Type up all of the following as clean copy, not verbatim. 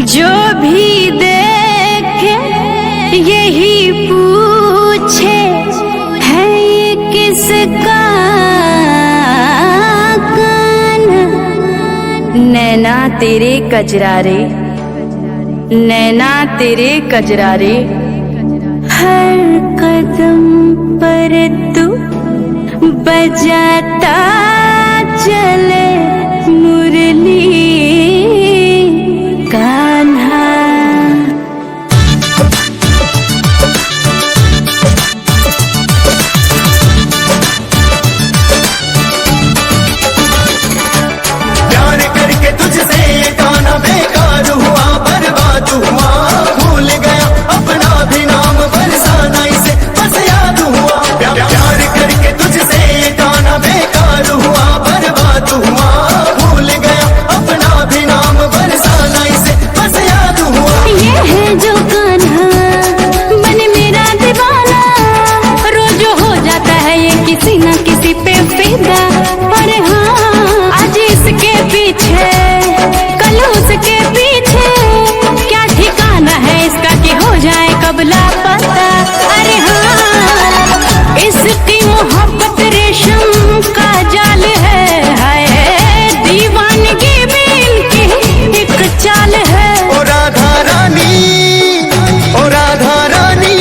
जो भी देखे यही पूछे है ये किसका कान्हा। नैना तेरे कजरारे, नैना तेरे कजरारे, हर कदम पर तू बजाता चले मुरली कान्हा। प्यार करके तुझसे ये कान्हा बेकार हुआ, बर्बाद हुआ, भूल गया अपना भी नाम, बरसाना इसे बस याद हुआ। प्यार करके तुझसे ये कान्हा बेकार हुआ, बर्बाद हुआ, भूल गया अपना भी नाम, बरसाना इसे बस याद हुआ। ये है जो कान्हा बने मेरा दीवाना, रोज हो जाता है ये किसी न किसी पे फिदा। और हाँ आज इसके पीछे कल उसके पीछे, क्या ठिकाना है इसका कि हो जाए कब लापता। अरे हाँ इसकी मोहब्बत रेशम का जाल है, हाय दीवानगी भी इनकी एक चाल है। ओ राधा रानी, ओ राधा रानी,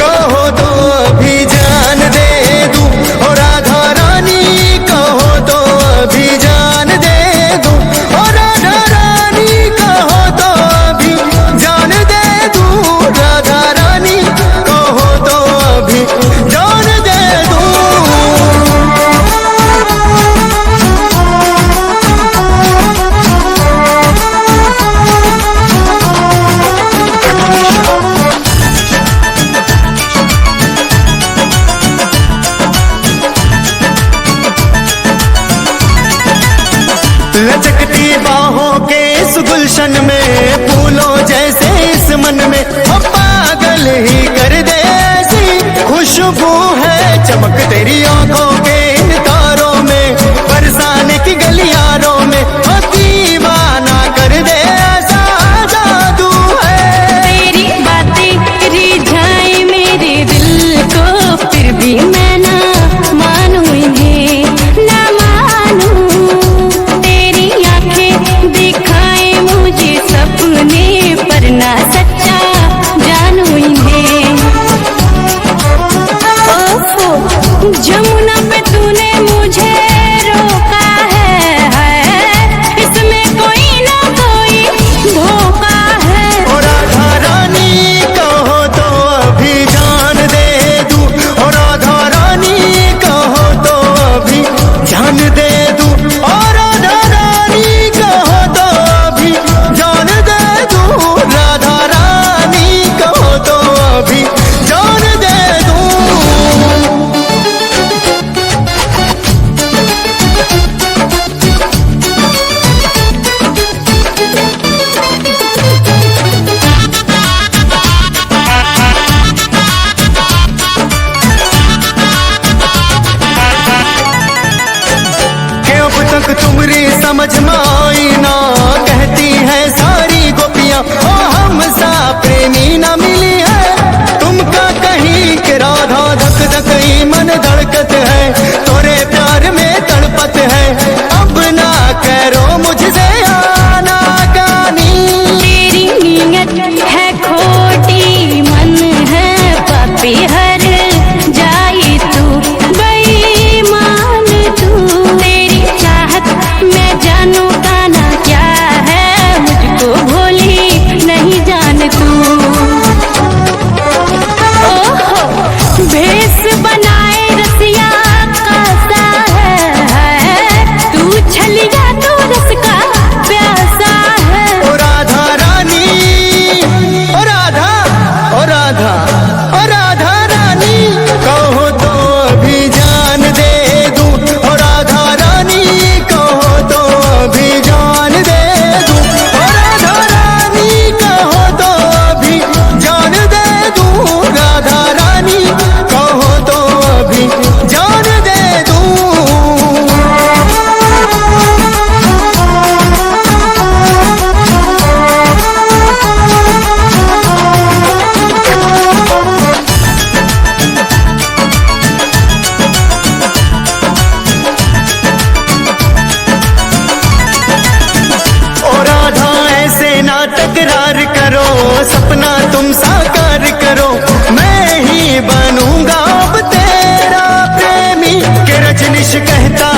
कहो तो अभी जान दे दूं। ओ राधा रानी, कहो तो अभी जान दे दूं। ओ राधा रानी, कहो तो अभी जान दे दूं। राधा रानी, कहो तो अभी जान दे दूं। लचकती बाहों के इस गुलशन में, फूलों जैसे इस मन में, ओ पागल ही कर दे ऐसी खुशबू है। चमक तेरी आंखों के इन तारों में, बरसाने की गलियारों में, ओ दीवाना कर दे ऐसा जादू है। तेरी बातें रिझाए मेरे दिल को, फिर भी मैं ना मानूं इन्हें ना मानूं। तेरी आंखें दिखाए मुझे सपने, पर ना सच्चा जानूं इन्हें। ओफो जमुना पे तूने मुझे रोका है, इसमें कोई ना कोई धोखा है। ओ राधा रानी, कहो तो अभी जान दे दूं। ओ राधा रानी, कहो तो अभी जान दे दूं। ओ राधा रानी, कहो तो अभी जान दे दूं। राधा रानी, कहो तो अभी जान दे दूं। कि अब तक तुम्हारी समझ में आई ना, कहती है सारी गोपियां ओ हम सा प्रेमी ना मिली है तुमका कहीं। के राधा धक धक ही मन धड़कत है, तोरे प्यार में तड़पत है। अब ना करो मुझसे आना कानी। तेरी नीयत है खोटी, मन है पापी, हर जाए तू बेईमान तू। तेरी चाहत मैं जानू कान्हा क्या है, मुझको भोली नहीं जान तू। ओहो भेष बनाए रसिया का सा है, तू इकरार करो, सपना तुम साकार करो, मैं ही बनूंगा अब तेरा प्रेमी। के रजनीश कहता